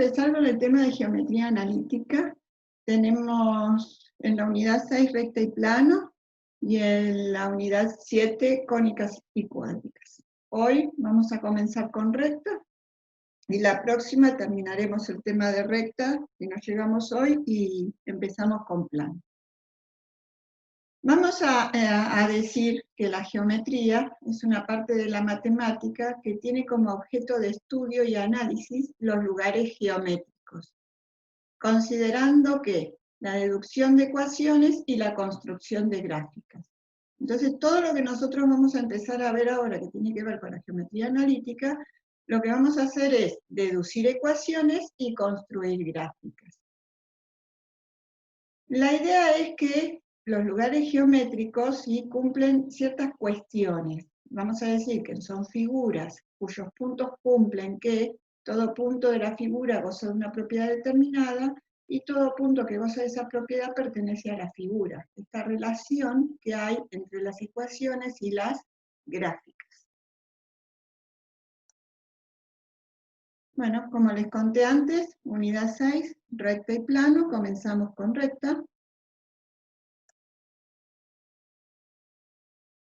empezar con el tema de geometría analítica. Tenemos en la unidad 6 recta y plano, y en la unidad 7 cónicas y cuádricas. Hoy vamos a comenzar con recta, y la próxima terminaremos el tema de recta, que nos llegamos hoy, y empezamos con plano. Vamos a decir que la geometría es una parte de la matemática que tiene como objeto de estudio y análisis los lugares geométricos, considerando que la deducción de ecuaciones y la construcción de gráficas. Entonces, todo lo que nosotros vamos a empezar a ver ahora que tiene que ver con la geometría analítica, lo que vamos a hacer es deducir ecuaciones y construir gráficas. La idea es que los lugares geométricos ¿sí? cumplen ciertas cuestiones. Vamos a decir que son figuras cuyos puntos cumplen que todo punto de la figura goza de una propiedad determinada y todo punto que goza de esa propiedad pertenece a la figura. Esta relación que hay entre las ecuaciones y las gráficas. Bueno, como les conté antes, unidad 6, recta y plano, comenzamos con recta.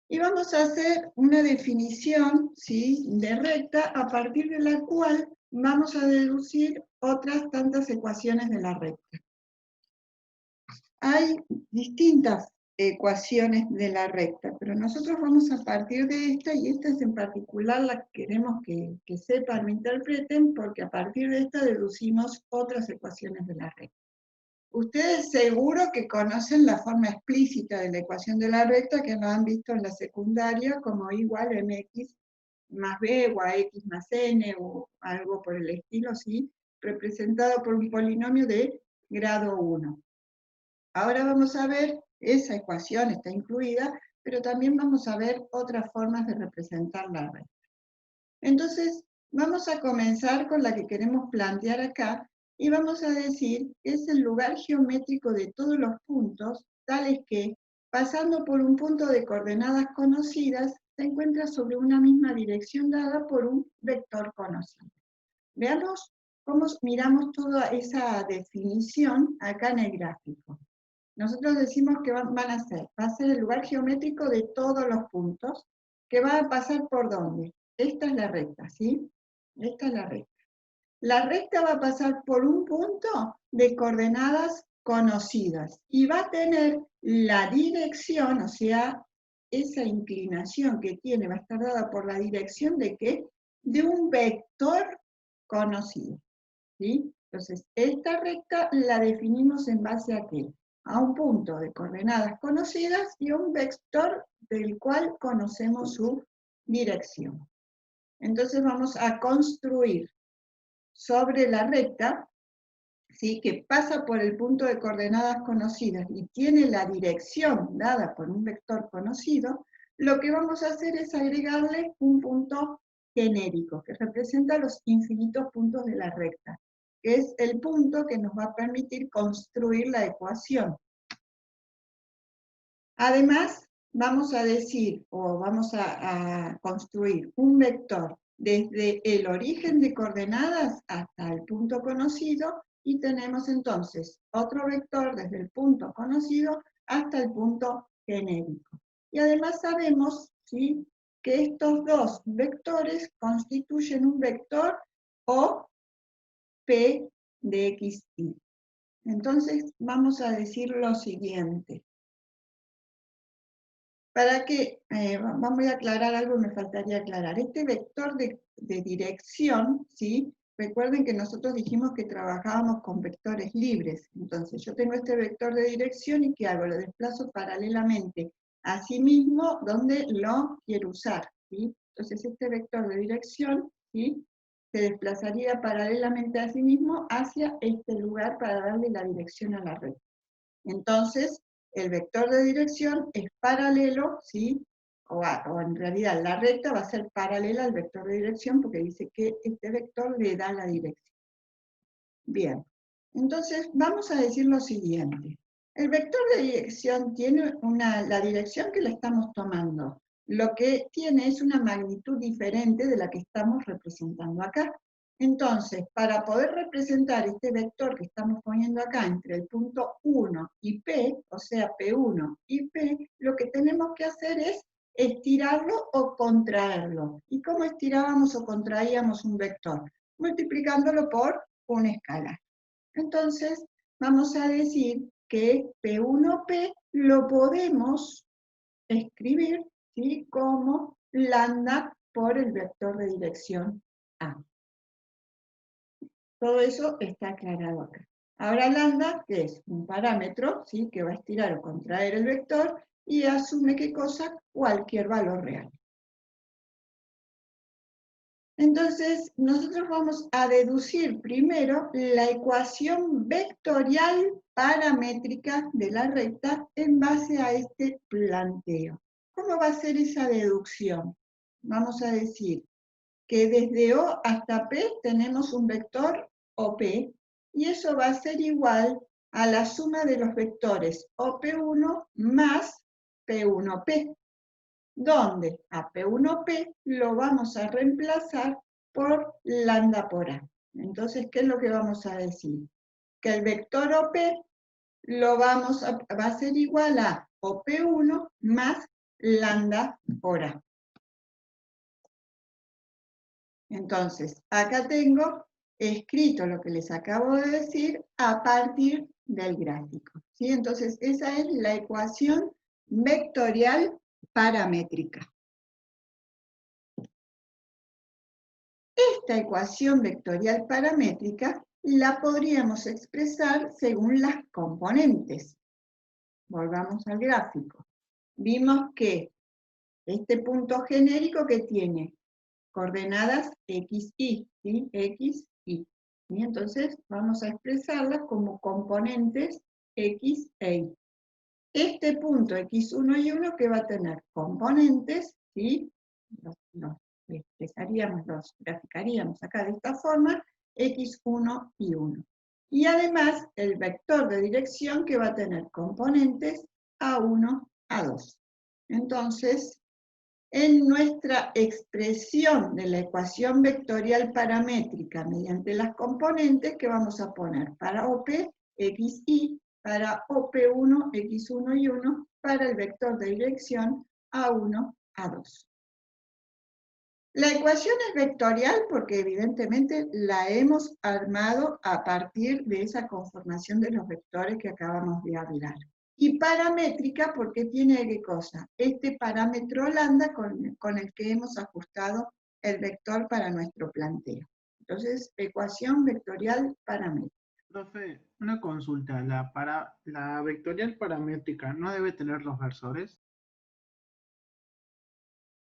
Y vamos a hacer una definición ¿sí? de recta a partir de la cual vamos a deducir otras tantas ecuaciones de la recta. Hay distintas ecuaciones de la recta, pero nosotros vamos a partir de esta, y esta es en particular la que queremos que sepan o interpreten, porque a partir de esta deducimos otras ecuaciones de la recta. Ustedes seguro que conocen la forma explícita de la ecuación de la recta, que lo han visto en la secundaria, como y igual mx más b o a x más n, o algo por el estilo, ¿sí? Representado por un polinomio de grado 1. Ahora vamos a ver, esa ecuación está incluida, pero también vamos a ver otras formas de representar la recta. Entonces, vamos a comenzar con la que queremos plantear acá, y vamos a decir que es el lugar geométrico de todos los puntos, tales que, pasando por un punto de coordenadas conocidas, se encuentra sobre una misma dirección dada por un vector conocido. Veamos cómo miramos toda esa definición acá en el gráfico. Nosotros decimos que va a ser el lugar geométrico de todos los puntos, que va a pasar por ¿dónde? Esta es la recta, ¿sí? Esta es la recta. La recta va a pasar por un punto de coordenadas conocidas y va a tener la dirección, o sea, esa inclinación que tiene va a estar dada por la dirección de ¿qué? De un vector conocido, ¿sí? Entonces, esta recta la definimos en base a ¿qué? A un punto de coordenadas conocidas y a un vector del cual conocemos su dirección. Entonces vamos a construir sobre la recta, ¿sí? que pasa por el punto de coordenadas conocidas y tiene la dirección dada por un vector conocido, lo que vamos a hacer es agregarle un punto genérico, que representa los infinitos puntos de la recta, que es el punto que nos va a permitir construir la ecuación. Además, vamos a decir, o vamos a construir un vector desde el origen de coordenadas hasta el punto conocido, y tenemos entonces otro vector desde el punto conocido hasta el punto genérico. Y además sabemos, ¿sí? que estos dos vectores constituyen un vector o P de x, y. Entonces vamos a decir lo siguiente. Para que, vamos a aclarar algo, me faltaría aclarar. Este vector de dirección, ¿sí? Recuerden que nosotros dijimos que trabajábamos con vectores libres. Entonces yo tengo este vector de dirección y ¿qué hago? Lo desplazo paralelamente a sí mismo donde lo quiero usar, ¿sí? Entonces este vector de dirección, ¿sí? se desplazaría paralelamente a sí mismo hacia este lugar para darle la dirección a la red. Entonces, el vector de dirección es paralelo, ¿sí? O en realidad la recta va a ser paralela al vector de dirección porque dice que este vector le da la dirección. Bien, entonces vamos a decir lo siguiente. El vector de dirección tiene la dirección que le estamos tomando. Lo que tiene es una magnitud diferente de la que estamos representando acá. Entonces, para poder representar este vector que estamos poniendo acá entre el punto 1 y P, o sea, P1 y P, lo que tenemos que hacer es estirarlo o contraerlo. ¿Y cómo estirábamos o contraíamos un vector? Multiplicándolo por un escalar. Entonces, vamos a decir que P1P lo podemos escribir, ¿sí?, como lambda por el vector de dirección A. Todo eso está aclarado acá. Ahora lambda, que es un parámetro, ¿sí?, que va a estirar o contraer el vector, y asume ¿qué cosa? Cualquier valor real. Entonces, nosotros vamos a deducir primero la ecuación vectorial paramétrica de la recta en base a este planteo. ¿Cómo va a ser esa deducción? Vamos a decir que desde O hasta P tenemos un vector OP, y eso va a ser igual a la suma de los vectores OP1 más P1P, donde a P1P lo vamos a reemplazar por lambda por A. Entonces, ¿qué es lo que vamos a decir? Que el vector OP va a ser igual a OP1 más lambda por A. Entonces, acá tengo escrito lo que les acabo de decir a partir del gráfico, ¿sí? Entonces, esa es la ecuación vectorial paramétrica. Esta ecuación vectorial paramétrica la podríamos expresar según las componentes. Volvamos al gráfico. Vimos que este punto genérico que tiene coordenadas x, y, ¿sí? X, y. Y entonces vamos a expresarlas como componentes x e y. Este punto x1 y 1 que va a tener componentes, ¿sí?, los expresaríamos, los graficaríamos acá de esta forma, x1 y 1. Y además el vector de dirección que va a tener componentes a1, a2. Entonces, en nuestra expresión de la ecuación vectorial paramétrica mediante las componentes que vamos a poner para OP, x, y, para OP1, x1 y 1, para el vector de dirección A1, A2. La ecuación es vectorial porque evidentemente la hemos armado a partir de esa conformación de los vectores que acabamos de hablar. Y paramétrica porque tiene ¿qué cosa? Este parámetro lambda con el que hemos ajustado el vector para nuestro planteo. Entonces, ecuación vectorial paramétrica. Profe, una consulta. La vectorial paramétrica no debe tener los versores.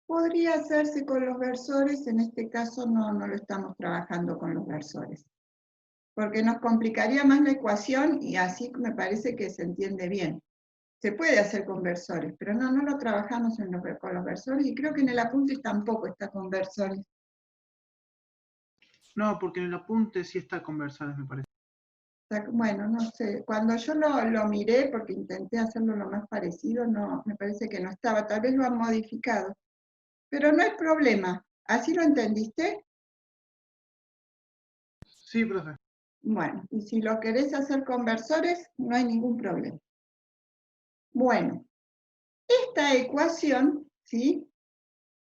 Podría hacerse con los versores, en este caso no lo estamos trabajando con los versores, porque nos complicaría más la ecuación y así me parece que se entiende bien. Se puede hacer con versores, pero no lo trabajamos con los versores, y creo que en el apunte tampoco está con versores. No, porque en el apunte sí está con versores, me parece. Bueno, no sé, cuando yo lo miré, porque intenté hacerlo lo más parecido, no, me parece que no estaba, tal vez lo han modificado. Pero no hay problema, ¿así lo entendiste? Sí, profe. Bueno, y si lo querés hacer con versores, no hay ningún problema. Bueno, esta ecuación, ¿sí?,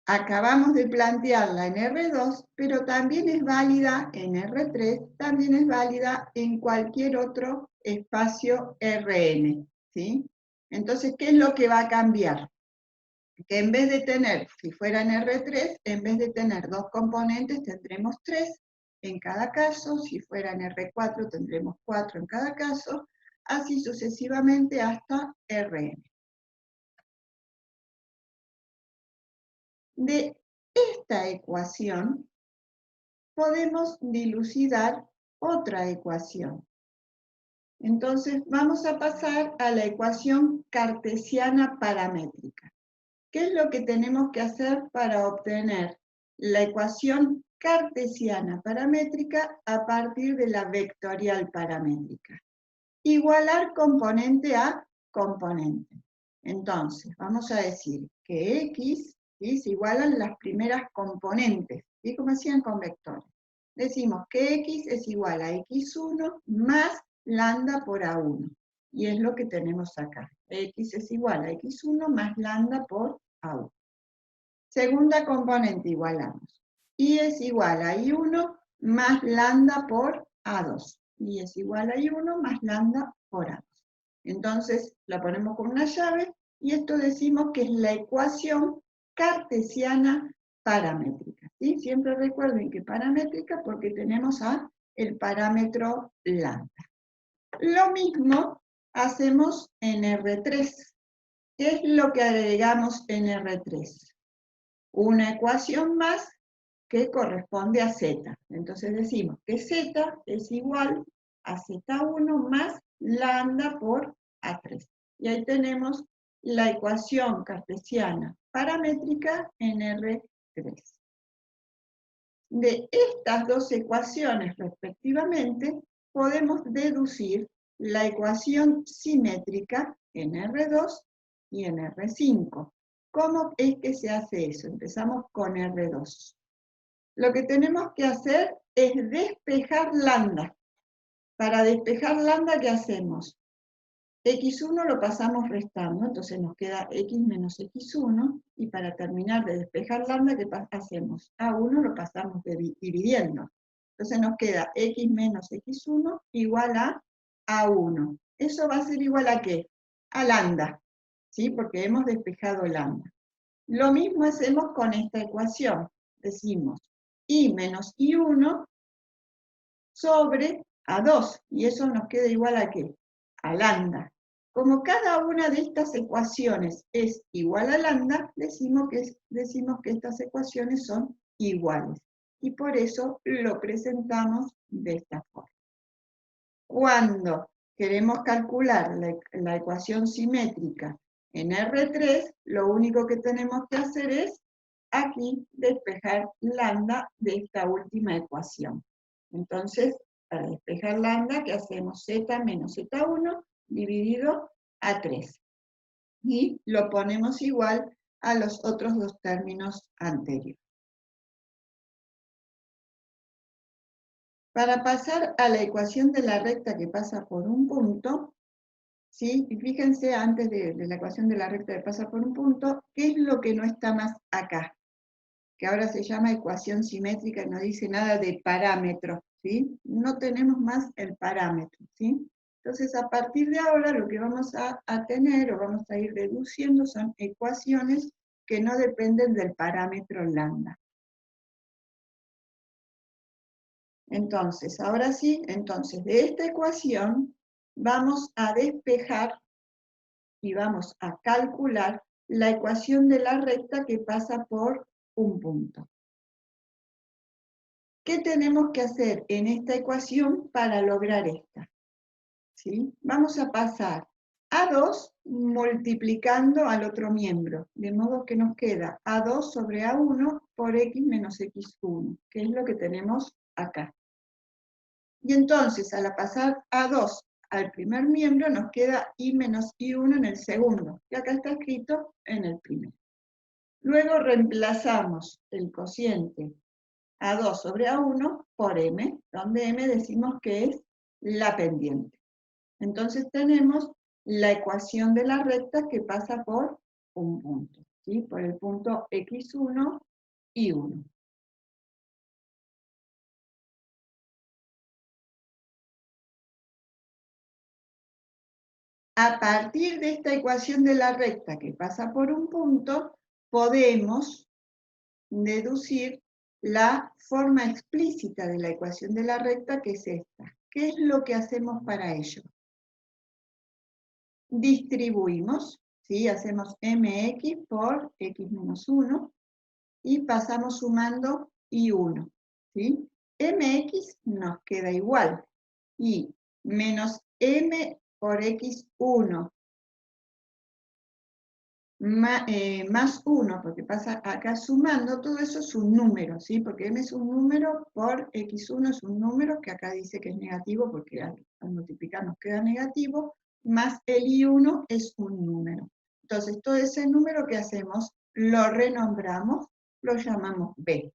acabamos de plantearla en R2, pero también es válida en R3, también es válida en cualquier otro espacio Rn, ¿sí? Entonces, ¿qué es lo que va a cambiar? Que en vez de tener, si fuera en R3, en vez de tener dos componentes, tendremos tres en cada caso. Si fuera en R4, tendremos 4 en cada caso, así sucesivamente hasta Rn. De esta ecuación podemos dilucidar otra ecuación. Entonces vamos a pasar a la ecuación cartesiana paramétrica. ¿Qué es lo que tenemos que hacer para obtener la ecuación cartesiana paramétrica a partir de la vectorial paramétrica? Igualar componente a componente. Entonces, vamos a decir que X, ¿sí?, se igualan las primeras componentes, ¿sí?, como hacían con vectores. Decimos que x es igual a x1 más lambda por a1. Y es lo que tenemos acá. X es igual a x1 más lambda por a1. Segunda componente, igualamos. Y es igual a I1 más lambda por A2. Y es igual a I1 más lambda por A2. Entonces, la ponemos con una llave, y esto decimos que es la ecuación cartesiana paramétrica. ¿Sí? Siempre recuerden que paramétrica porque tenemos el parámetro lambda. Lo mismo hacemos en R3. ¿Qué es lo que agregamos en R3? Una ecuación más que corresponde a z. Entonces decimos que z es igual a z1 más lambda por a3. Y ahí tenemos la ecuación cartesiana paramétrica en R3. De estas dos ecuaciones respectivamente, podemos deducir la ecuación simétrica en R2 y en R5. ¿Cómo es que se hace eso? Empezamos con R2. Lo que tenemos que hacer es despejar lambda. Para despejar lambda, ¿qué hacemos? X1 lo pasamos restando, entonces nos queda X menos X1, y para terminar de despejar lambda, ¿qué hacemos? A1 lo pasamos dividiendo. Entonces nos queda X menos X1 igual a A1. ¿Eso va a ser igual a qué? A lambda, ¿sí? Porque hemos despejado lambda. Lo mismo hacemos con esta ecuación. Decimos I menos I1 sobre A2, y eso nos queda igual a ¿qué? A lambda. Como cada una de estas ecuaciones es igual a lambda, decimos que estas ecuaciones son iguales. Y por eso lo presentamos de esta forma. Cuando queremos calcular la ecuación simétrica en R3, lo único que tenemos que hacer es aquí despejar lambda de esta última ecuación. Entonces, para despejar lambda, ¿qué hacemos? Z menos Z1 dividido a 3. Y lo ponemos igual a los otros dos términos anteriores. Para pasar a la ecuación de la recta que pasa por un punto, ¿sí? Y fíjense, antes de la ecuación de la recta que pasa por un punto, ¿qué es lo que no está más acá? Que ahora se llama ecuación simétrica y no dice nada de parámetros, ¿sí? No tenemos más el parámetro, ¿sí? Entonces, a partir de ahora, lo que vamos a tener, o vamos a ir deduciendo, son ecuaciones que no dependen del parámetro lambda. Entonces, ahora sí, entonces, de esta ecuación, vamos a despejar y vamos a calcular la ecuación de la recta que pasa por un punto. ¿Qué tenemos que hacer en esta ecuación para lograr esta? ¿Sí? Vamos a pasar A2 multiplicando al otro miembro, de modo que nos queda A2 sobre A1 por X menos X1, que es lo que tenemos acá. Y entonces, al pasar A2 al primer miembro, nos queda I menos I1 en el segundo, que acá está escrito en el primero. Luego reemplazamos el cociente A2 sobre A1 por M, donde M decimos que es la pendiente. Entonces tenemos la ecuación de la recta que pasa por un punto, ¿sí? Por el punto X1 y 1. A partir de esta ecuación de la recta que pasa por un punto, podemos deducir la forma explícita de la ecuación de la recta, que es esta. ¿Qué es lo que hacemos para ello? Distribuimos, ¿sí? Hacemos mx por x menos 1 y pasamos sumando i1, ¿sí? Mx nos queda igual, y menos m por x1 más 1, porque pasa acá sumando, todo eso es un número, ¿sí? Porque m es un número por x1 es un número, que acá dice que es negativo, porque al multiplicar nos queda negativo, más el i1 es un número. Entonces, todo ese número que hacemos, lo renombramos, lo llamamos b.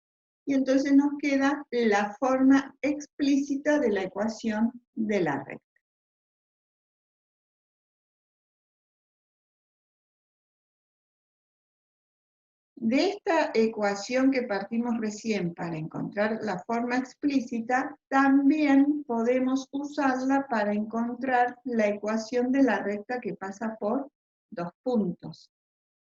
y entonces nos queda la forma explícita de la ecuación de la recta. De esta ecuación que partimos recién para encontrar la forma explícita, también podemos usarla para encontrar la ecuación de la recta que pasa por dos puntos.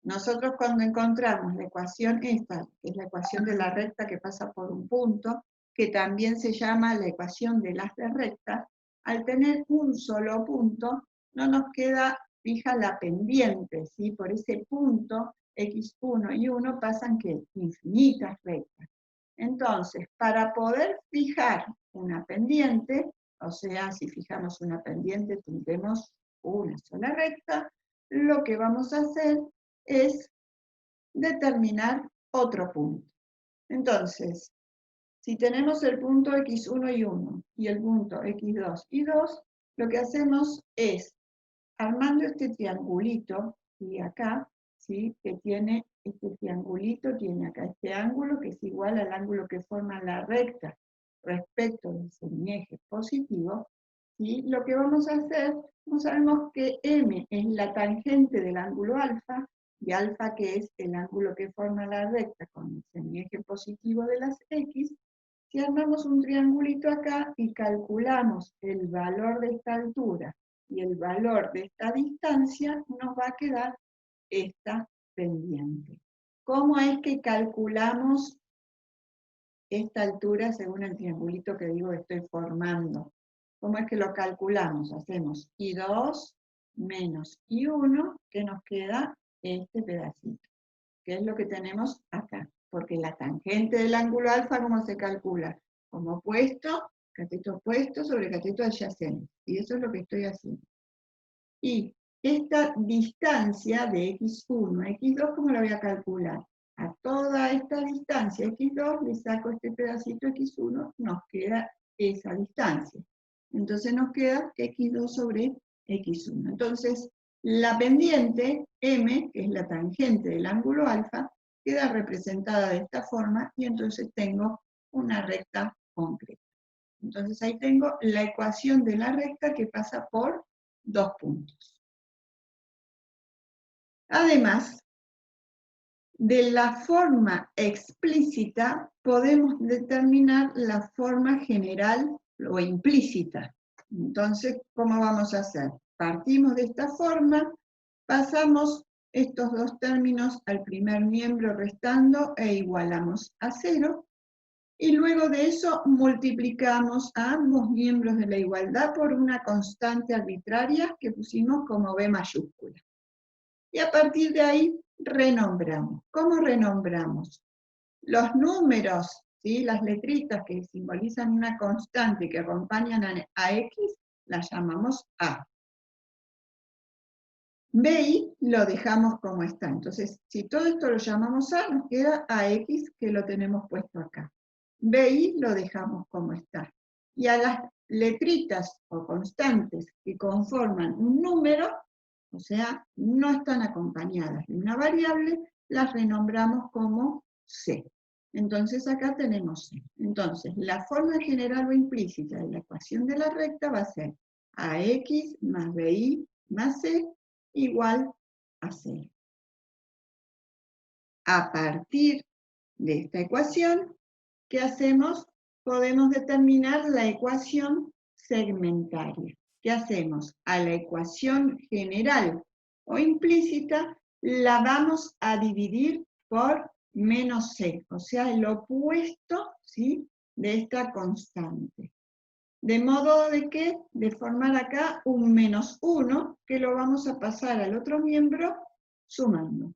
Nosotros cuando encontramos la ecuación esta, que es la ecuación de la recta que pasa por un punto, que también se llama la ecuación de las de recta, al tener un solo punto, no nos queda fija la pendiente, ¿sí? Por ese punto, x1 y 1 pasan ¿qué? Infinitas rectas. Entonces, para poder fijar una pendiente, o sea, si fijamos una pendiente tendremos una sola recta, lo que vamos a hacer es determinar otro punto. Entonces, si tenemos el punto x1 y 1 y el punto x2 y 2, lo que hacemos es, armando este triangulito, y acá, ¿sí? Que tiene este triangulito, tiene acá este ángulo que es igual al ángulo que forma la recta respecto del semieje positivo, ¿sí? Lo que vamos a hacer, como sabemos que m es la tangente del ángulo alfa, y alfa que es el ángulo que forma la recta con el semieje positivo de las x, si armamos un triangulito acá y calculamos el valor de esta altura y el valor de esta distancia, nos va a quedar esta pendiente. ¿Cómo es que calculamos esta altura según el triangulito que digo que estoy formando? ¿Cómo es que lo calculamos? Hacemos I2 menos I1, que nos queda este pedacito, que es lo que tenemos acá. Porque la tangente del ángulo alfa, ¿cómo se calcula? Como opuesto, cateto opuesto sobre cateto adyacente. Y eso es lo que estoy haciendo. Y esta distancia de x1, x2, ¿cómo la voy a calcular? A toda esta distancia x2 le saco este pedacito x1, nos queda esa distancia. Entonces nos queda x2 sobre x1. Entonces, la pendiente, m, que es la tangente del ángulo alfa, queda representada de esta forma y entonces tengo una recta concreta. Entonces ahí tengo la ecuación de la recta que pasa por dos puntos. Además, de la forma explícita podemos determinar la forma general o implícita. Entonces, ¿cómo vamos a hacer? Partimos de esta forma, pasamos estos dos términos al primer miembro restando e igualamos a 0, y luego de eso multiplicamos a ambos miembros de la igualdad por una constante arbitraria que pusimos como B mayúscula. Y a partir de ahí renombramos. ¿Cómo renombramos? Los números, ¿sí? Las letritas que simbolizan una constante que acompañan a X, las llamamos A. BI lo dejamos como está. Entonces, si todo esto lo llamamos A, nos queda AX, que lo tenemos puesto acá. BI lo dejamos como está. Y a las letritas o constantes que conforman un número, o sea, no están acompañadas de una variable, las renombramos como C. Entonces acá tenemos C. Entonces, la forma general o implícita de la ecuación de la recta va a ser AX más BI más C igual a 0. A partir de esta ecuación, ¿qué hacemos? Podemos determinar la ecuación segmentaria. ¿Qué hacemos? A la ecuación general o implícita la vamos a dividir por menos c, o sea, el opuesto, ¿sí?, de esta constante. De modo de que, de formar acá un menos 1, que lo vamos a pasar al otro miembro sumando.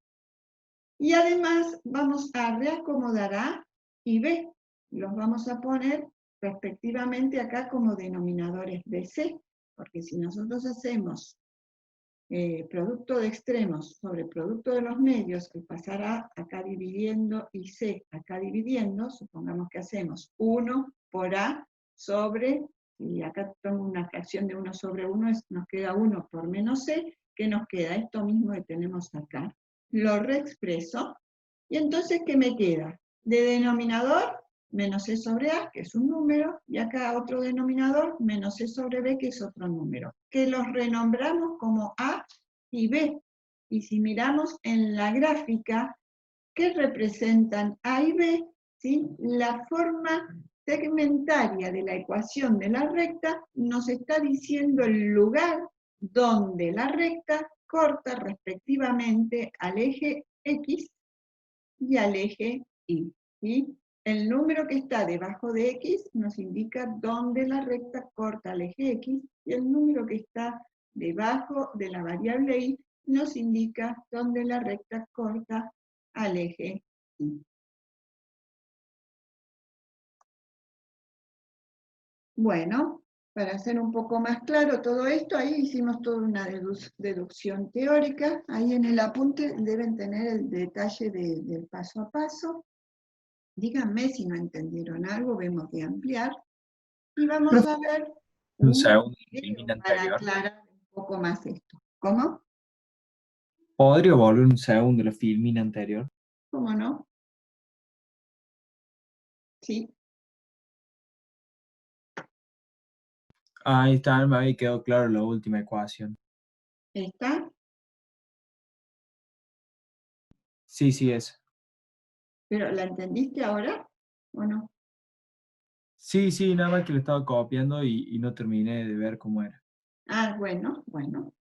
Y además vamos a reacomodar A y B. Los vamos a poner respectivamente acá como denominadores de C, porque si nosotros hacemos producto de extremos sobre producto de los medios, al pasar A acá dividiendo y C acá dividiendo, supongamos que hacemos 1 por A sobre, y acá tengo una fracción de 1 sobre 1, nos queda 1 por menos C, que nos queda esto mismo que tenemos acá. Lo reexpreso, y entonces, ¿qué me queda? De denominador, menos C sobre A, que es un número, y acá otro denominador, menos C sobre B, que es otro número, que los renombramos como A y B. Y si miramos en la gráfica, ¿qué representan A y B? ¿Sí? La forma segmentaria de la ecuación de la recta nos está diciendo el lugar donde la recta corta respectivamente al eje X y al eje Y. ¿Sí? El número que está debajo de X nos indica dónde la recta corta al eje X, y el número que está debajo de la variable Y nos indica dónde la recta corta al eje Y. Bueno, para hacer un poco más claro todo esto, ahí hicimos toda una deducción teórica. Ahí en el apunte deben tener el detalle del paso a paso. Díganme si no entendieron algo, vemos de ampliar. Y vamos a ver Un un segundo, el video filmín para anterior. aclarar un poco más esto. ¿Cómo? ¿Podría volver un segundo la filmín anterior? ¿Cómo no? Sí. Ahí está, me había quedado claro la última ecuación. ¿Está? Sí, sí, es. ¿Pero la entendiste ahora o no? Sí, sí, nada más que lo estaba copiando y no terminé de ver cómo era. Ah, bueno, bueno.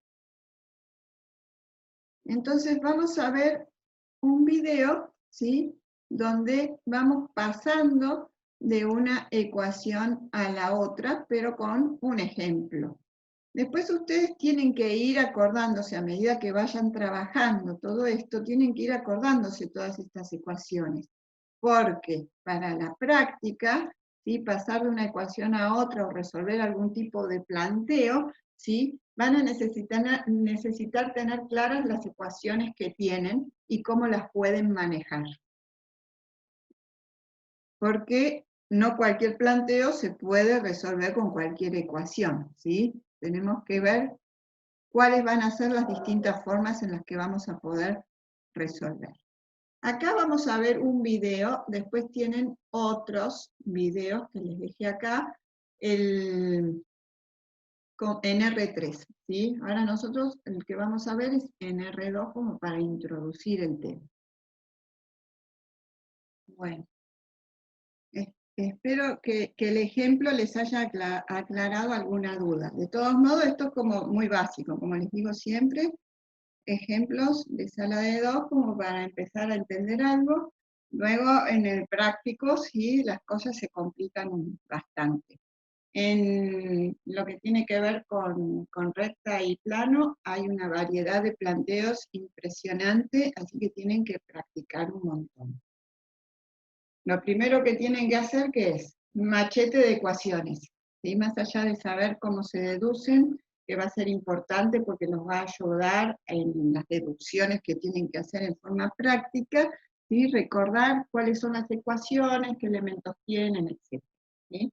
Entonces vamos a ver un video, ¿sí? Donde vamos pasando de una ecuación a la otra, pero con un ejemplo. Después ustedes tienen que ir acordándose, a medida que vayan trabajando todo esto, tienen que ir acordándose todas estas ecuaciones, porque para la práctica, ¿sí? Pasar de una ecuación a otra o resolver algún tipo de planteo, ¿sí? Van a necesitar tener claras las ecuaciones que tienen y cómo las pueden manejar. Porque no cualquier planteo se puede resolver con cualquier ecuación, ¿sí? Tenemos que ver cuáles van a ser las distintas formas en las que vamos a poder resolver. Acá vamos a ver un video, después tienen otros videos que les dejé acá, en R3, ¿sí? Ahora nosotros el que vamos a ver es en R2 como para introducir el tema. Bueno, espero que el ejemplo les haya aclarado alguna duda. De todos modos, esto es como muy básico, como les digo siempre, ejemplos de sala de dos como para empezar a entender algo. Luego en el práctico sí las cosas se complican bastante. En lo que tiene que ver con recta y plano hay una variedad de planteos impresionante, así que tienen que practicar un montón. Lo primero que tienen que hacer, ¿qué es? Machete de ecuaciones. ¿Sí? Más allá de saber cómo se deducen, que va a ser importante porque nos va a ayudar en las deducciones que tienen que hacer en forma práctica, ¿sí? Recordar cuáles son las ecuaciones, qué elementos tienen, etc. ¿Sí?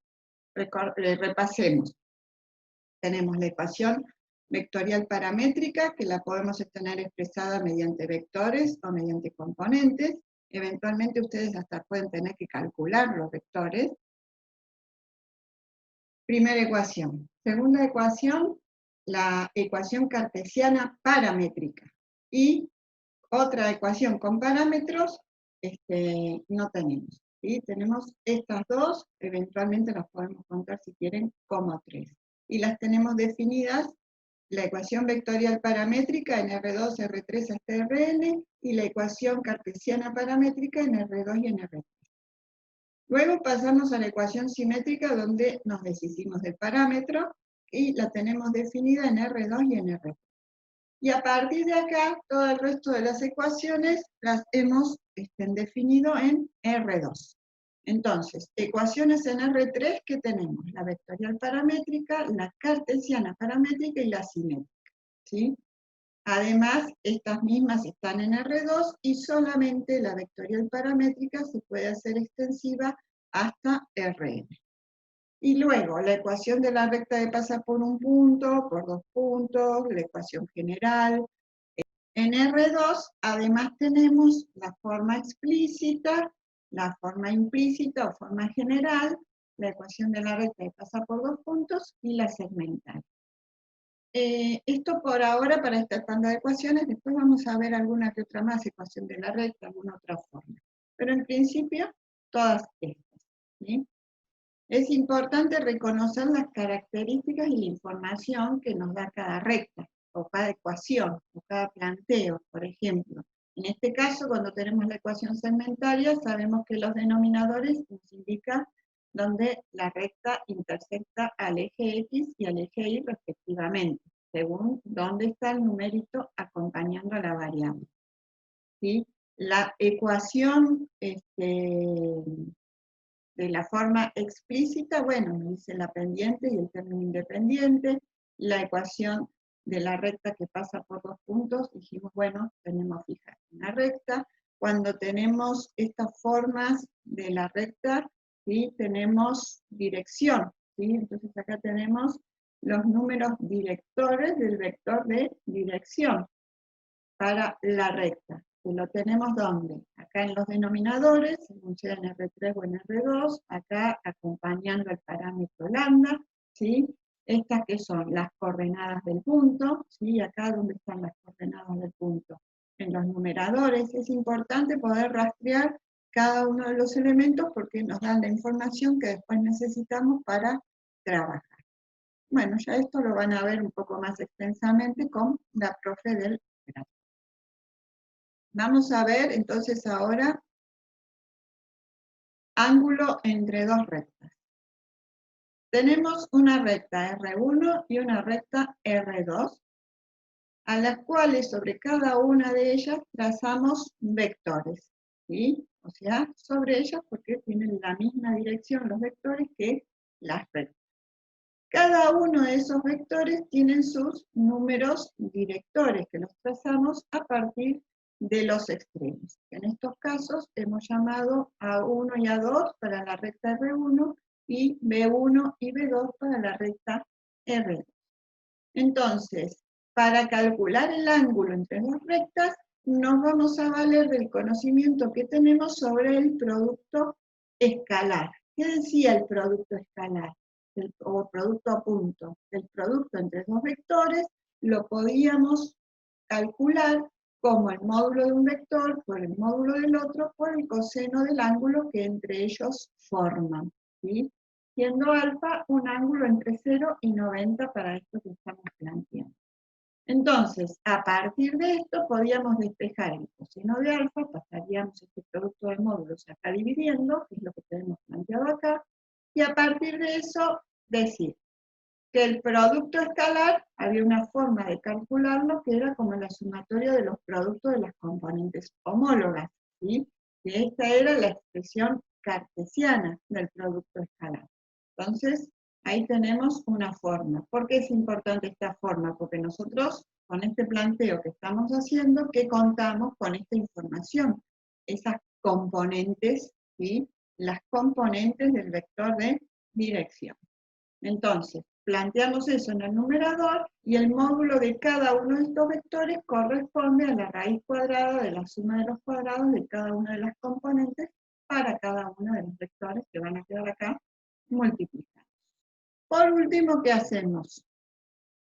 Repasemos. Tenemos la ecuación vectorial paramétrica, que la podemos tener expresada mediante vectores o mediante componentes. Eventualmente ustedes hasta pueden tener que calcular los vectores. Primera ecuación. Segunda ecuación, la ecuación cartesiana paramétrica. Y otra ecuación con parámetros no tenemos. ¿Sí? Tenemos estas dos, eventualmente las podemos contar si quieren como tres. Y las tenemos definidas, la ecuación vectorial paramétrica en R2, R3 hasta Rn, y la ecuación cartesiana paramétrica en R2 y en R3. Luego pasamos a la ecuación simétrica donde nos deshicimos del parámetro y la tenemos definida en R2 y en R3. Y a partir de acá, todo el resto de las ecuaciones las hemos definido en R2. Entonces, ecuaciones en R3 que tenemos, la vectorial paramétrica, la cartesiana paramétrica y la simétrica. ¿Sí? Además, estas mismas están en R2 y solamente la vectorial paramétrica se puede hacer extensiva hasta Rn. Y luego, la ecuación de la recta de pasa por un punto, por dos puntos, la ecuación general. En R2, además tenemos la forma explícita la forma implícita o forma general, la ecuación de la recta que pasa por dos puntos y la segmental. Esto por ahora para esta tanda de ecuaciones, después vamos a ver alguna que otra más, ecuación de la recta, alguna otra forma. Pero en principio, todas estas. ¿Sí? Es importante reconocer las características y la información que nos da cada recta, o cada ecuación, o cada planteo, por ejemplo. En este caso, cuando tenemos la ecuación segmentaria, sabemos que los denominadores nos indican donde la recta intersecta al eje X y al eje Y respectivamente, según dónde está el numerito acompañando a la variable. ¿Sí? La ecuación de la forma explícita, bueno, me dice la pendiente y el término independiente, la ecuación de la recta que pasa por dos puntos, dijimos, bueno, tenemos fija una recta. Cuando tenemos estas formas de la recta, ¿sí? Tenemos dirección, ¿sí? Entonces acá tenemos los números directores del vector de dirección para la recta. Que lo tenemos ¿dónde? Acá en los denominadores, según sea en R3 o en R2, acá acompañando el parámetro lambda, ¿sí? Estas que son las coordenadas del punto, ¿sí? Acá donde están las coordenadas del punto. En los numeradores es importante poder rastrear cada uno de los elementos porque nos dan la información que después necesitamos para trabajar. Bueno, ya esto lo van a ver un poco más extensamente con la profe del gráfico. Vamos a ver entonces ahora ángulo entre dos rectas. Tenemos una recta R1 y una recta R2, a las cuales sobre cada una de ellas trazamos vectores, ¿sí? O sea, sobre ellas porque tienen la misma dirección los vectores que las rectas. Cada uno de esos vectores tienen sus números directores que los trazamos a partir de los extremos. En estos casos hemos llamado A1 y A2 para la recta R1 y B1 y B2 para la recta R2. Entonces, para calcular el ángulo entre dos rectas, nos vamos a valer del conocimiento que tenemos sobre el producto escalar. ¿Qué decía el producto escalar? O producto a punto. El producto entre dos vectores lo podíamos calcular como el módulo de un vector por el módulo del otro por el coseno del ángulo que entre ellos forman, ¿sí? Siendo alfa un ángulo entre 0 y 90 para esto que estamos planteando. Entonces, a partir de esto podíamos despejar el coseno de alfa, pasaríamos este producto de módulos acá dividiendo, que es lo que tenemos planteado acá, y a partir de eso decir que el producto escalar había una forma de calcularlo que era como la sumatoria de los productos de las componentes homólogas, ¿sí? Que esta era la expresión cartesiana del producto escalar. Entonces, ahí tenemos una forma. ¿Por qué es importante esta forma? Porque nosotros, con este planteo que estamos haciendo, ¿qué contamos con esta información? Esas componentes, ¿sí? Las componentes del vector de dirección. Entonces, planteamos eso en el numerador y el módulo de cada uno de estos vectores corresponde a la raíz cuadrada de la suma de los cuadrados de cada una de las componentes para cada uno de los vectores que van a quedar acá multiplicados. Por último, ¿qué hacemos?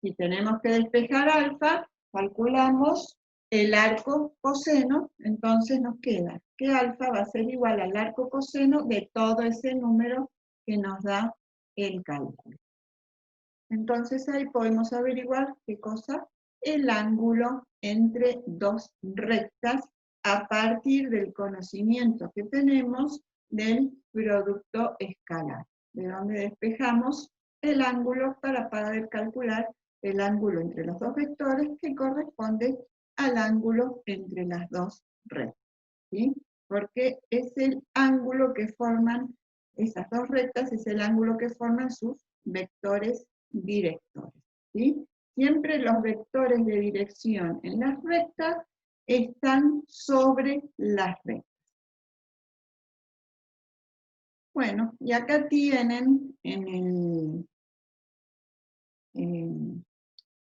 Si tenemos que despejar alfa, calculamos el arco coseno, entonces nos queda que alfa va a ser igual al arco coseno de todo ese número que nos da el cálculo. Entonces ahí podemos averiguar qué cosa, el ángulo entre dos rectas a partir del conocimiento que tenemos del producto escalar, de donde despejamos el ángulo para poder calcular el ángulo entre los dos vectores que corresponde al ángulo entre las dos rectas, ¿sí? Porque es el ángulo que forman esas dos rectas, es el ángulo que forman sus vectores directores, ¿sí? Siempre los vectores de dirección en las rectas están sobre las rectas. Bueno, y acá tienen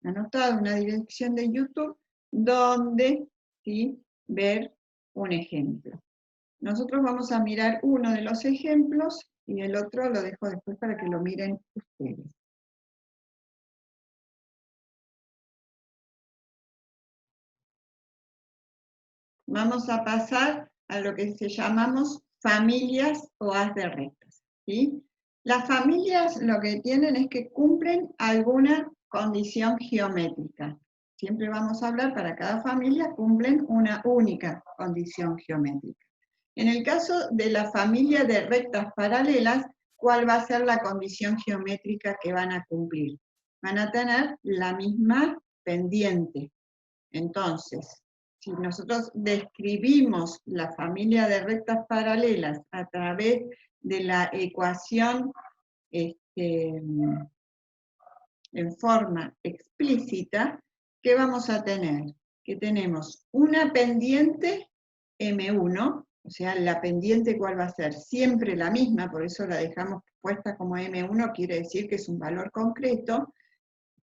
anotado una dirección de YouTube donde, ¿sí?, ver un ejemplo. Nosotros vamos a mirar uno de los ejemplos y el otro lo dejo después para que lo miren ustedes. Vamos a pasar a lo que llamamos familias o haz de rectas, ¿sí? Las familias lo que tienen es que cumplen alguna condición geométrica. Siempre vamos a hablar, para cada familia cumplen una única condición geométrica. En el caso de la familia de rectas paralelas, ¿cuál va a ser la condición geométrica que van a cumplir? Van a tener la misma pendiente. Entonces, si nosotros describimos la familia de rectas paralelas a través de la ecuación en forma explícita, ¿qué vamos a tener? Que tenemos una pendiente M1, o sea, la pendiente ¿cuál va a ser? Siempre la misma, por eso la dejamos puesta como M1, quiere decir que es un valor concreto,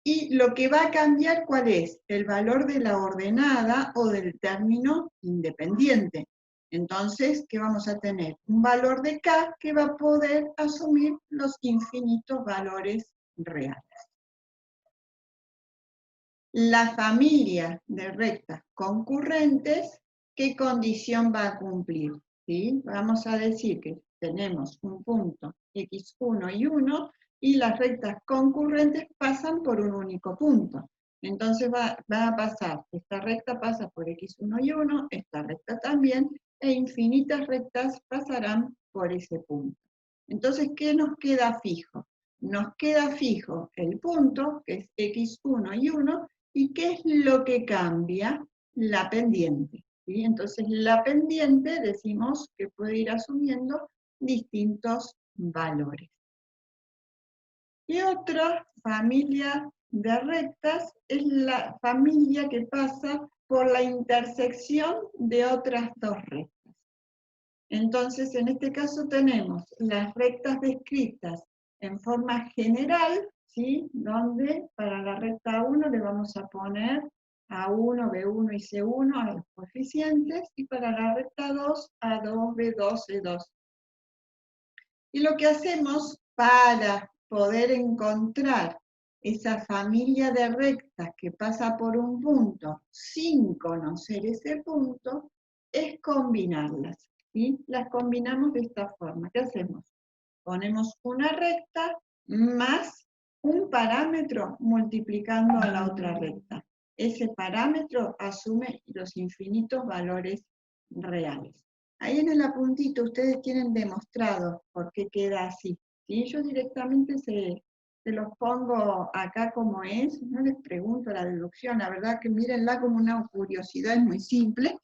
y lo que va a cambiar, ¿cuál es? El valor de la ordenada o del término independiente. Entonces, ¿qué vamos a tener? Un valor de K que va a poder asumir los infinitos valores reales. La familia de rectas concurrentes, ¿qué condición va a cumplir? ¿Sí? Vamos a decir que tenemos un punto x1 y 1, y las rectas concurrentes pasan por un único punto. Entonces va a pasar, esta recta pasa por x1 y 1, esta recta también, e infinitas rectas pasarán por ese punto. Entonces, ¿qué nos queda fijo? Nos queda fijo el punto, que es x1 y 1, ¿y qué es lo que cambia? La pendiente. ¿Sí? Entonces, la pendiente decimos que puede ir asumiendo distintos valores. Y otra familia de rectas es la familia que pasa por la intersección de otras dos rectas. Entonces, en este caso tenemos las rectas descritas en forma general, ¿sí? Donde para la recta 1 le vamos a poner A1, B1 y C1 a los coeficientes, y para la recta 2, A2, B2, C2. Y lo que hacemos para poder encontrar esa familia de rectas que pasa por un punto sin conocer ese punto, es combinarlas. ¿Sí? Las combinamos de esta forma. ¿Qué hacemos? Ponemos una recta más un parámetro multiplicando a la otra recta. Ese parámetro asume los infinitos valores reales. Ahí en el apuntito ustedes tienen demostrado por qué queda así. ¿Sí? Yo directamente se los pongo acá como es, no les pregunto la deducción, la verdad que mírenla como una curiosidad, es muy simple.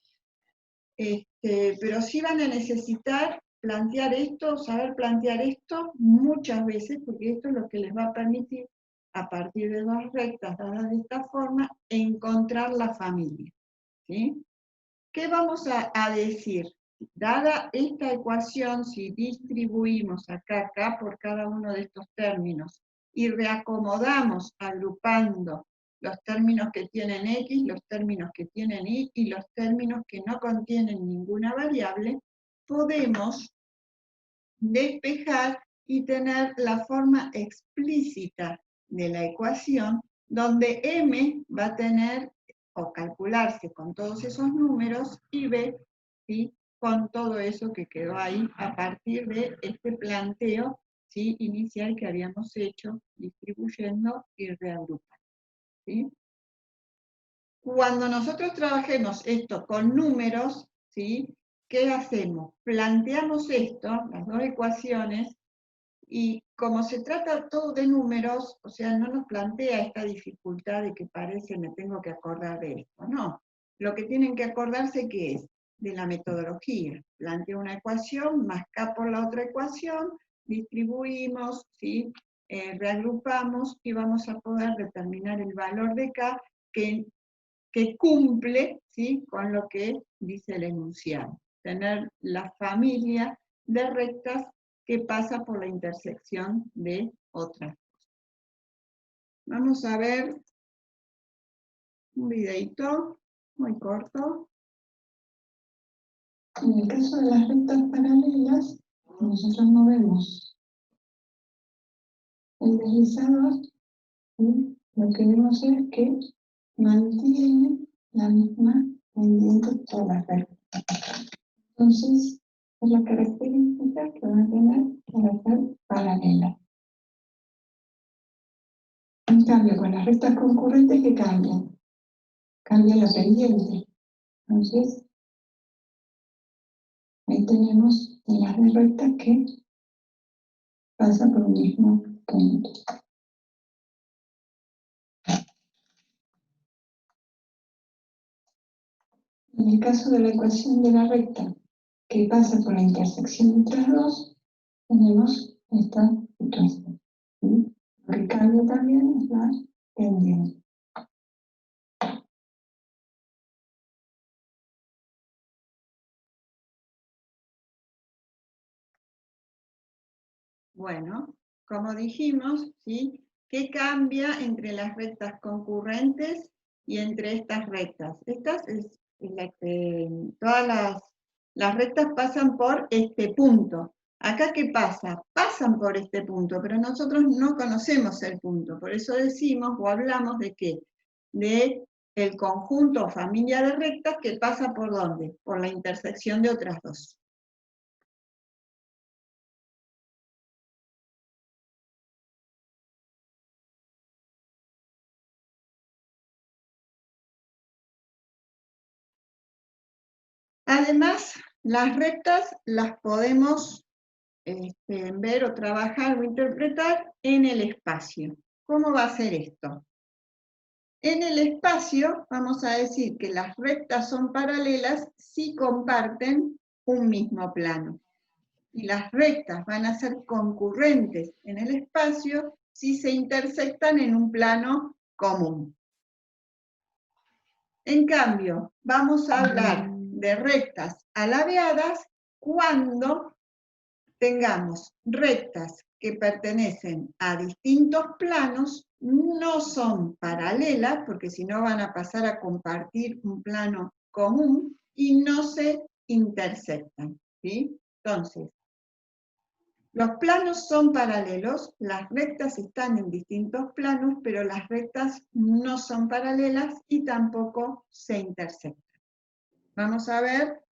Pero sí van a necesitar plantear esto, saber plantear esto muchas veces, porque esto es lo que les va a permitir, a partir de dos rectas dadas de esta forma, encontrar la familia. ¿Sí? ¿Qué vamos a decir? Dada esta ecuación, si distribuimos acá por cada uno de estos términos y reacomodamos agrupando los términos que tienen X, los términos que tienen Y y los términos que no contienen ninguna variable, podemos despejar y tener la forma explícita de la ecuación, donde M va a tener o calcularse con todos esos números y B, ¿sí? Con todo eso que quedó ahí a partir de este planteo, ¿sí? Inicial que habíamos hecho, distribuyendo y reagrupando. ¿Sí? Cuando nosotros trabajemos esto con números, ¿sí? ¿Qué hacemos? Planteamos esto, las dos ecuaciones, y como se trata todo de números, o sea, no nos plantea esta dificultad de que parece me tengo que acordar de esto, no. Lo que tienen que acordarse que es de la metodología. Planteo una ecuación, más K por la otra ecuación, distribuimos, ¿sí? Reagrupamos y vamos a poder determinar el valor de K que cumple, ¿sí? Con lo que dice el enunciado. Tener la familia de rectas que pasa por la intersección de otras cosas. Vamos a ver un videito muy corto. En el caso de las rectas paralelas, nosotros movemos el deslizador y lo que vemos es que mantiene la misma pendiente toda la recta. Entonces, es la característica que van a tener para ser paralelas. En cambio, con las rectas concurrentes, ¿qué cambian? Cambia la pendiente. Entonces, ahí tenemos las rectas que pasan por un mismo punto. En el caso de la ecuación de la recta que pasa por la intersección de otras dos, tenemos esta situación. ¿Sí? Lo que cambia también es la pendiente. Bueno, como dijimos, ¿sí? ¿Qué cambia entre las rectas concurrentes y entre estas rectas? Todas las rectas pasan por este punto. Acá, ¿qué pasa? Pasan por este punto, pero nosotros no conocemos el punto. Por eso decimos o hablamos de qué? De el conjunto o familia de rectas que pasa por ¿dónde? Por la intersección de otras dos. Además, las rectas las podemos ver o trabajar o interpretar en el espacio. ¿Cómo va a ser esto? En el espacio vamos a decir que las rectas son paralelas si comparten un mismo plano. Y las rectas van a ser concurrentes en el espacio si se intersectan en un plano común. En cambio, vamos a hablar de rectas alabeadas cuando tengamos rectas que pertenecen a distintos planos, no son paralelas, porque si no van a pasar a compartir un plano común, y no se intersectan, ¿sí? Entonces, los planos son paralelos, las rectas están en distintos planos, pero las rectas no son paralelas y tampoco se intersectan. Vamos a ver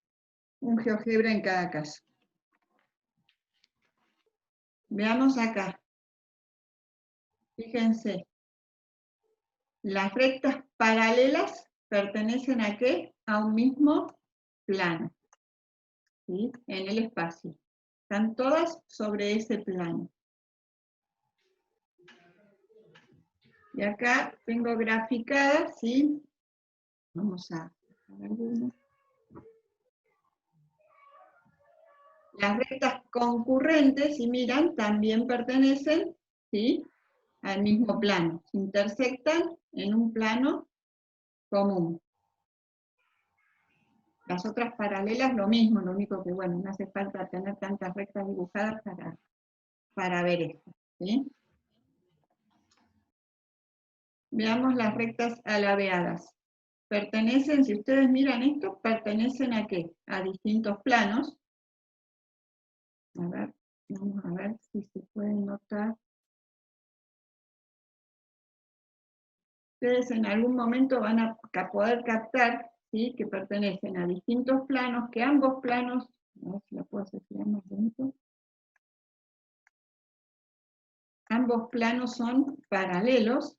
un GeoGebra en cada caso. Veamos acá. Fíjense. Las rectas paralelas pertenecen ¿a qué? A un mismo plano, ¿sí? En el espacio. Están todas sobre ese plano. Y acá tengo graficadas, ¿sí? Vamos a ver uno. Las rectas concurrentes, si miran, también pertenecen, ¿sí? Al mismo plano. Se intersectan en un plano común. Las otras paralelas lo mismo, lo único que, bueno, no hace falta tener tantas rectas dibujadas para ver esto, ¿sí? Veamos las rectas alabeadas. Pertenecen, si ustedes miran esto, pertenecen ¿a qué? A distintos planos. A ver, vamos a ver si se puede notar. Ustedes en algún momento van a poder captar, ¿sí? Que pertenecen a distintos planos, que ambos planos, a ver si lo puedo hacer más lento. Ambos planos son paralelos,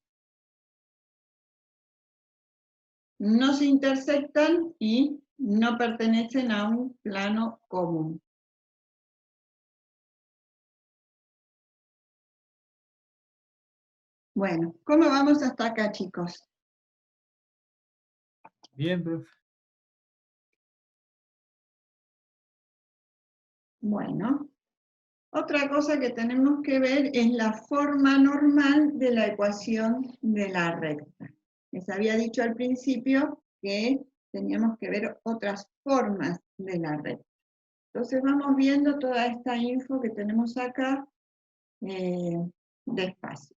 no se intersectan y no pertenecen a un plano común. Bueno, ¿cómo vamos hasta acá, chicos? Bien, profe. Bueno, otra cosa que tenemos que ver es la forma normal de la ecuación de la recta. Les había dicho al principio que teníamos que ver otras formas de la recta. Entonces vamos viendo toda esta info que tenemos acá despacio.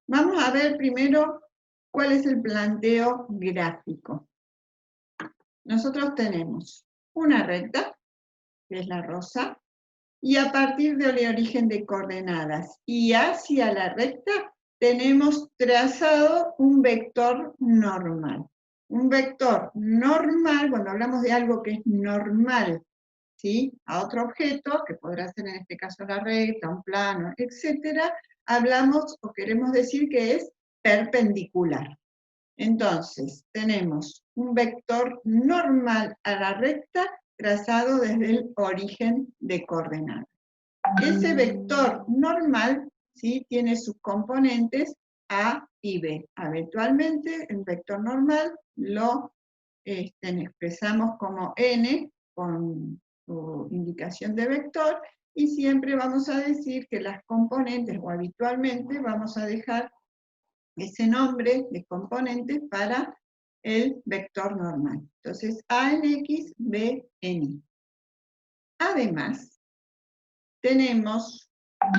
Vamos a ver primero cuál es el planteo gráfico. Nosotros tenemos una recta, que es la rosa, y a partir del origen de coordenadas y hacia la recta tenemos trazado un vector normal. Un vector normal, cuando hablamos de algo que es normal, ¿sí?, a otro objeto, que podrá ser en este caso la recta, un plano, etcétera, hablamos o queremos decir que es perpendicular. Entonces, tenemos un vector normal a la recta trazado desde el origen de coordenadas. Ese vector normal, ¿sí?, tiene sus componentes A y B. Habitualmente, el vector normal lo expresamos como n, con su indicación de vector, y siempre vamos a decir que las componentes, o habitualmente, vamos a dejar ese nombre de componentes para el vector normal. Entonces, A en X, B en Y. Además, tenemos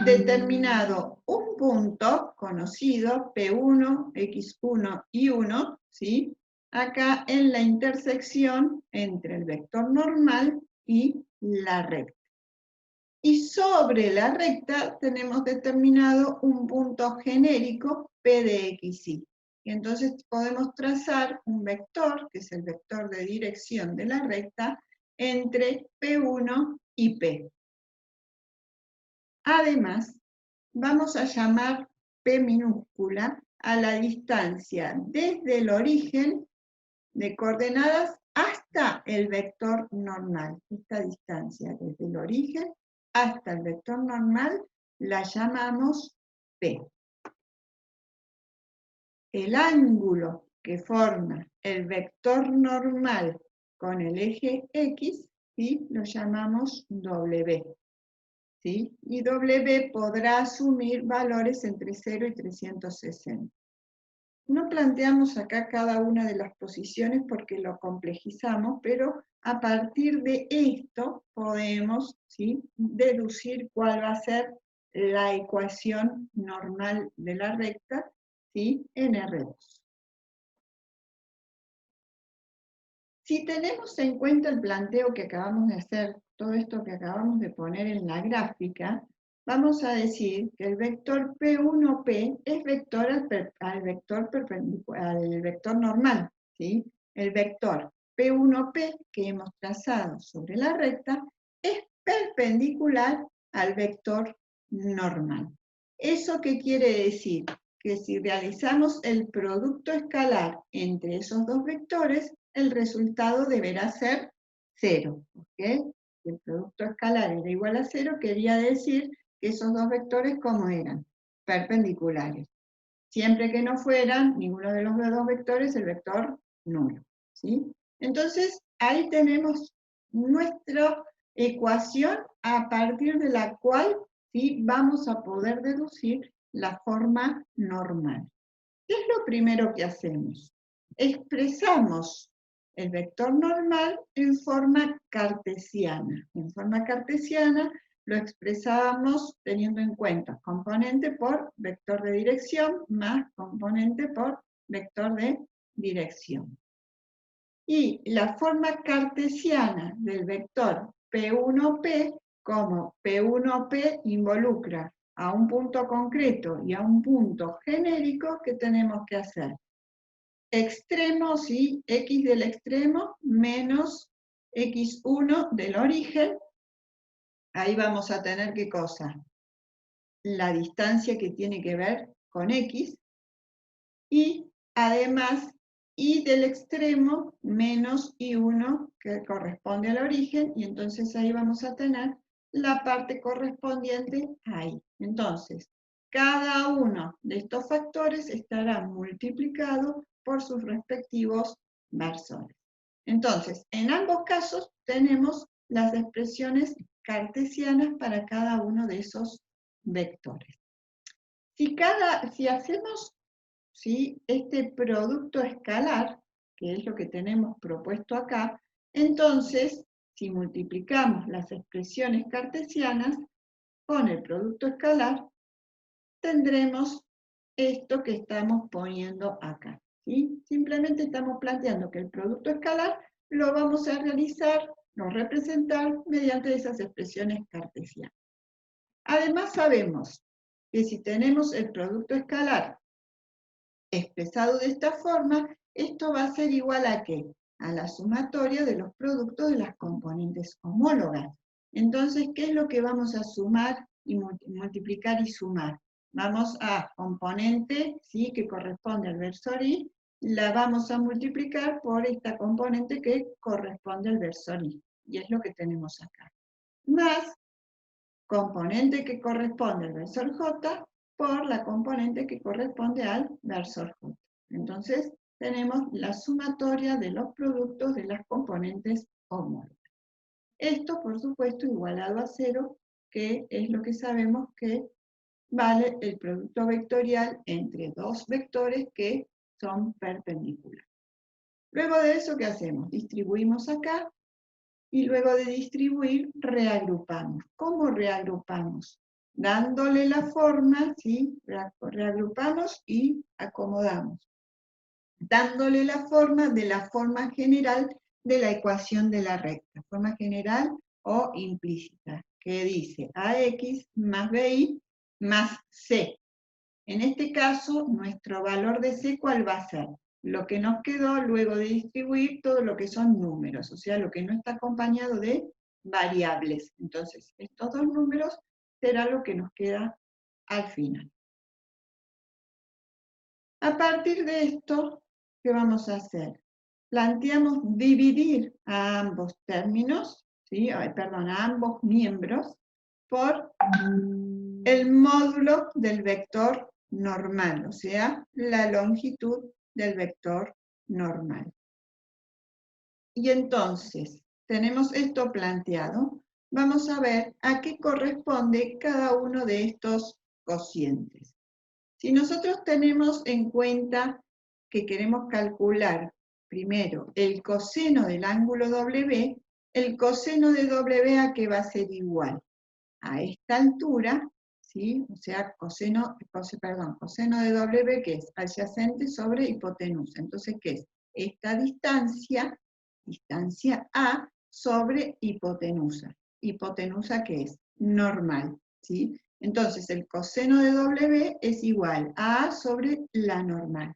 determinado un punto conocido, P1, X1 y 1, ¿sí?, acá en la intersección entre el vector normal y la recta. Y sobre la recta tenemos determinado un punto genérico, P de X, Y. Y entonces podemos trazar un vector, que es el vector de dirección de la recta, entre P1 y P. Además, vamos a llamar P minúscula a la distancia desde el origen de coordenadas hasta el vector normal. Esta distancia desde el origen hasta el vector normal la llamamos P. El ángulo que forma el vector normal con el eje X, ¿sí?, lo llamamos W. ¿Sí? Y W podrá asumir valores entre 0 y 360. No planteamos acá cada una de las posiciones porque lo complejizamos, pero a partir de esto podemos, ¿sí?, deducir cuál va a ser la ecuación normal de la recta, ¿sí?, en R2. Si tenemos en cuenta el planteo que acabamos de hacer, todo esto que acabamos de poner en la gráfica, vamos a decir que el vector P1P es vector al vector normal, ¿sí? El vector P1P que hemos trazado sobre la recta es perpendicular al vector normal. ¿Eso qué quiere decir? Que si realizamos el producto escalar entre esos dos vectores, el resultado deberá ser 0. ¿Okay? Si el producto escalar era igual a 0, quería decir que esos dos vectores, ¿cómo eran? Perpendiculares. Siempre que no fueran ninguno de los dos vectores, el vector nulo. ¿Sí? Entonces, ahí tenemos nuestra ecuación a partir de la cual, ¿sí?, vamos a poder deducir la forma normal. ¿Qué es lo primero que hacemos? Expresamos el vector normal en forma cartesiana. En forma cartesiana lo expresábamos teniendo en cuenta componente por vector de dirección más componente por vector de dirección. Y la forma cartesiana del vector P1P, como P1P involucra a un punto concreto y a un punto genérico, ¿qué tenemos que hacer? Extremo, ¿sí?, X del extremo menos X1 del origen. Ahí vamos a tener, ¿qué cosa? La distancia que tiene que ver con X. Y además, Y del extremo menos I1 que corresponde al origen, y entonces ahí vamos a tener la parte correspondiente ahí. Entonces, cada uno de estos factores estará multiplicado por sus respectivos versores. Entonces, en ambos casos tenemos las expresiones cartesianas para cada uno de esos vectores. Si hacemos, ¿sí?, este producto escalar, que es lo que tenemos propuesto acá, entonces, si multiplicamos las expresiones cartesianas con el producto escalar, tendremos esto que estamos poniendo acá, ¿sí? Simplemente estamos planteando que el producto escalar lo vamos a realizar o representar mediante esas expresiones cartesianas. Además sabemos que si tenemos el producto escalar expresado de esta forma, esto va a ser igual ¿a qué? A la sumatoria de los productos de las componentes homólogas. Entonces, ¿qué es lo que vamos a sumar y multiplicar y sumar? Vamos a componente, ¿sí?, que corresponde al versor I, la vamos a multiplicar por esta componente que corresponde al versor I. Y es lo que tenemos acá. Más componente que corresponde al versor J por la componente que corresponde al versor J. Entonces, tenemos la sumatoria de los productos de las componentes homólogas. Esto, por supuesto, igualado a 0, que es lo que sabemos que vale el producto vectorial entre dos vectores que son perpendiculares. Luego de eso, ¿qué hacemos? Distribuimos acá, y luego de distribuir, reagrupamos. ¿Cómo reagrupamos? Dándole la forma, ¿sí? Reagrupamos y acomodamos. Dándole la forma de la forma general de la ecuación de la recta. Forma general o implícita, que dice AX más BI más C. En este caso, nuestro valor de C, ¿cuál va a ser? Lo que nos quedó luego de distribuir todo lo que son números, o sea, lo que no está acompañado de variables. Entonces, estos dos números será lo que nos queda al final. A partir de esto, ¿qué vamos a hacer? Planteamos dividir a ambos términos, ¿sí? Perdón, a ambos miembros, por el módulo del vector normal, o sea, la longitud del vector normal. Y entonces, tenemos esto planteado, vamos a ver a qué corresponde cada uno de estos cocientes. Si nosotros tenemos en cuenta que queremos calcular primero el coseno del ángulo W, el coseno de W ¿a qué va a ser igual? A esta altura, ¿sí? O sea, coseno de W, que es adyacente sobre hipotenusa. Entonces, ¿qué es? Esta distancia A sobre hipotenusa. ¿Hipotenusa qué es? Normal, ¿sí? Entonces, el coseno de W es igual a sobre la normal.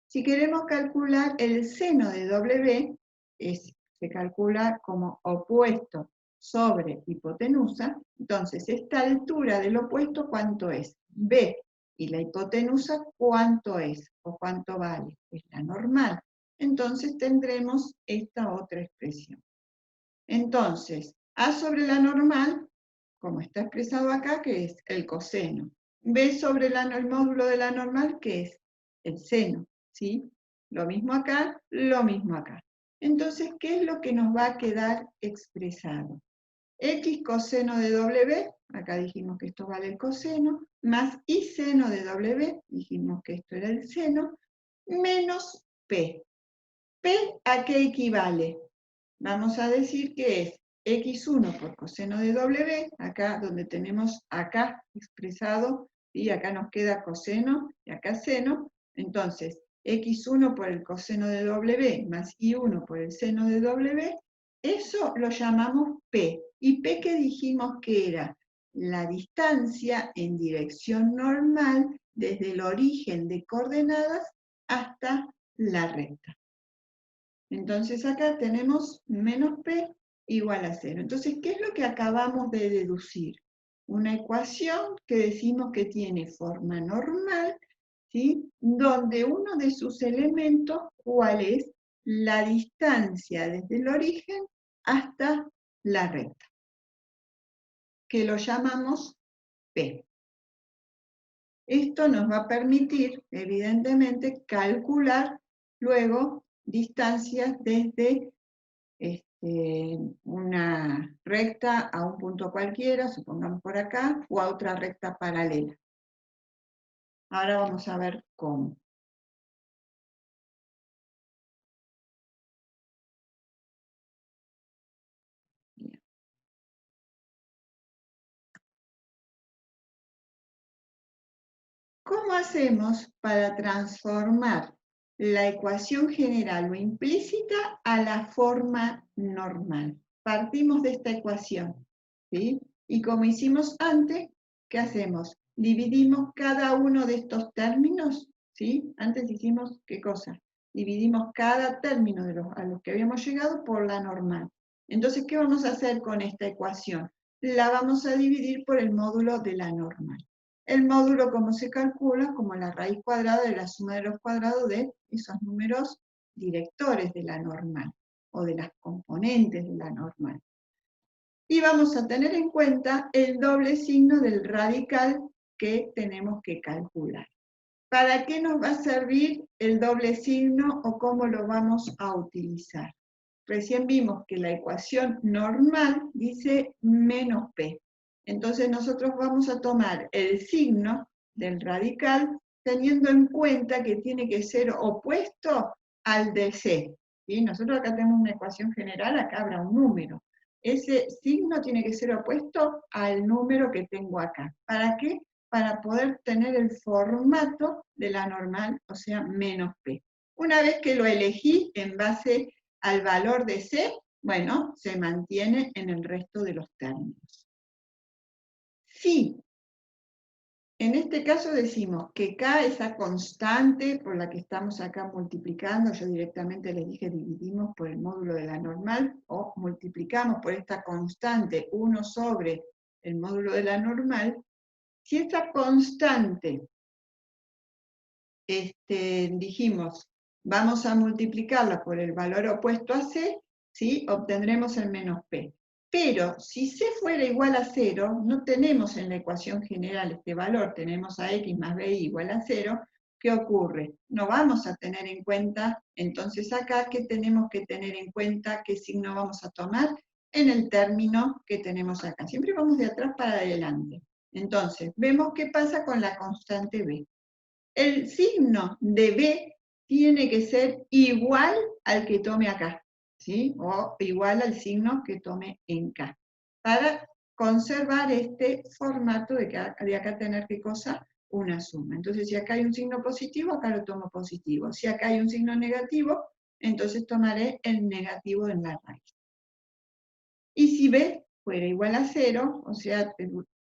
Si queremos calcular el seno de W, se calcula como opuesto sobre hipotenusa, entonces esta altura del opuesto, ¿cuánto es? B. Y la hipotenusa, ¿cuánto es? ¿O cuánto vale? Es la normal. Entonces tendremos esta otra expresión. Entonces, A sobre la normal, como está expresado acá, que es el coseno. B sobre el módulo de la normal, que es el seno, ¿sí? Lo mismo acá, lo mismo acá. Entonces, ¿qué es lo que nos va a quedar expresado? X coseno de W, acá dijimos que esto vale el coseno, más Y seno de W, dijimos que esto era el seno, menos P. ¿P a qué equivale? Vamos a decir que es x1 por coseno de W, acá donde tenemos acá expresado, y acá nos queda coseno y acá seno, entonces x1 por el coseno de W más y1 por el seno de W, eso lo llamamos P. ¿Y P qué dijimos que era? La distancia en dirección normal desde el origen de coordenadas hasta la recta. Entonces acá tenemos menos P igual a 0. Entonces, ¿qué es lo que acabamos de deducir? Una ecuación que decimos que tiene forma normal, ¿sí? Donde uno de sus elementos, ¿cuál es? La distancia desde el origen hasta la recta, que lo llamamos P. Esto nos va a permitir, evidentemente, calcular luego distancias desde una recta a un punto cualquiera, supongamos por acá, o a otra recta paralela. Ahora vamos a ver cómo. Bien. ¿Cómo hacemos para transformar la ecuación general o implícita a la forma normal? partimos de esta ecuación, ¿sí? Y como hicimos antes, ¿qué hacemos? Dividimos cada uno de estos términos, ¿sí? Antes hicimos, ¿qué cosa? Dividimos cada término a los que habíamos llegado por la normal. Entonces, ¿qué vamos a hacer con esta ecuación? La vamos a dividir por el módulo de la normal. El módulo, ¿cómo se calcula? Como la raíz cuadrada de la suma de los cuadrados de esos números directores de la normal, o de las componentes de la normal. Y vamos a tener en cuenta el doble signo del radical que tenemos que calcular. ¿Para qué nos va a servir el doble signo o cómo lo vamos a utilizar? Recién vimos que la ecuación normal dice menos p. Entonces nosotros vamos a tomar el signo del radical teniendo en cuenta que tiene que ser opuesto al de c. ¿Sí? Nosotros acá tenemos una ecuación general, acá habrá un número. Ese signo tiene que ser opuesto al número que tengo acá. ¿Para qué? Para poder tener el formato de la normal, o sea, menos p. Una vez que lo elegí en base al valor de c, bueno, se mantiene en el resto de los términos. Si en este caso decimos que k, esa constante por la que estamos acá multiplicando, yo directamente les dije dividimos por el módulo de la normal, o multiplicamos por esta constante 1 sobre el módulo de la normal, si esta constante, dijimos, vamos a multiplicarla por el valor opuesto a c, ¿sí? Obtendremos el menos p. Pero si c fuera igual a 0, no tenemos en la ecuación general este valor, tenemos a x más b igual a 0, ¿qué ocurre? No vamos a tener en cuenta, entonces acá, ¿qué tenemos que tener en cuenta? ¿Qué signo vamos a tomar? En el término que tenemos acá. Siempre vamos de atrás para adelante. Entonces, vemos qué pasa con la constante b. El signo de b tiene que ser igual al que tome acá, ¿sí? O igual al signo que tome en K, para conservar este formato de acá tener qué cosa, una suma. Entonces, si acá hay un signo positivo, acá lo tomo positivo. Si acá hay un signo negativo, entonces tomaré el negativo en la raíz. Y si b fuera igual a 0, o sea,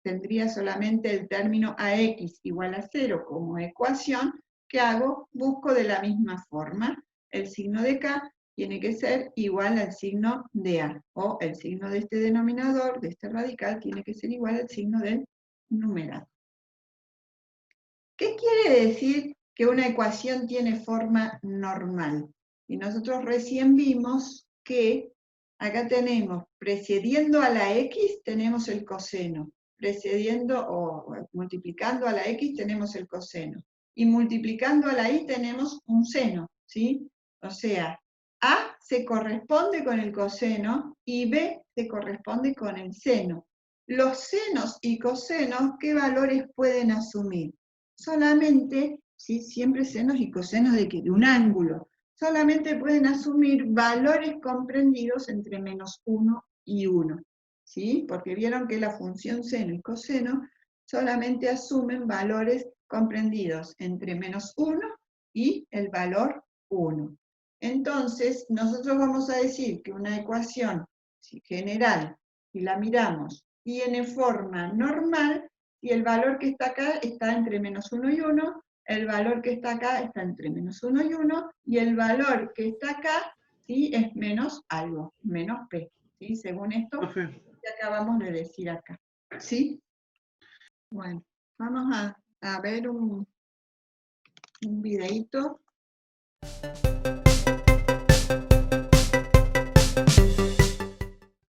tendría solamente el término ax igual a 0 como ecuación, ¿qué hago? Busco de la misma forma. El signo de k tiene que ser igual al signo de a, o el signo de este denominador, de este radical, tiene que ser igual al signo del numerador. ¿Qué quiere decir que una ecuación tiene forma normal? Y nosotros recién vimos que acá tenemos, precediendo a la x, tenemos el coseno. Precediendo o multiplicando a la x, tenemos el coseno. Y multiplicando a la y, tenemos un seno, ¿sí? O sea, a se corresponde con el coseno y b se corresponde con el seno. Los senos y cosenos, ¿qué valores pueden asumir? Solamente, ¿sí? Siempre senos y cosenos de un ángulo, solamente pueden asumir valores comprendidos entre menos 1 y 1, ¿sí? Porque vieron que la función seno y coseno solamente asumen valores comprendidos entre menos 1 y el valor 1. Entonces, nosotros vamos a decir que una ecuación general, si la miramos, tiene forma normal, y el valor que está acá está entre menos 1 y 1, el valor que está acá está entre menos 1 y 1, y el valor que está acá, ¿sí? Es menos algo, menos p, ¿sí? Según esto que acabamos de decir acá, ¿sí? Bueno, vamos a ver un videíto.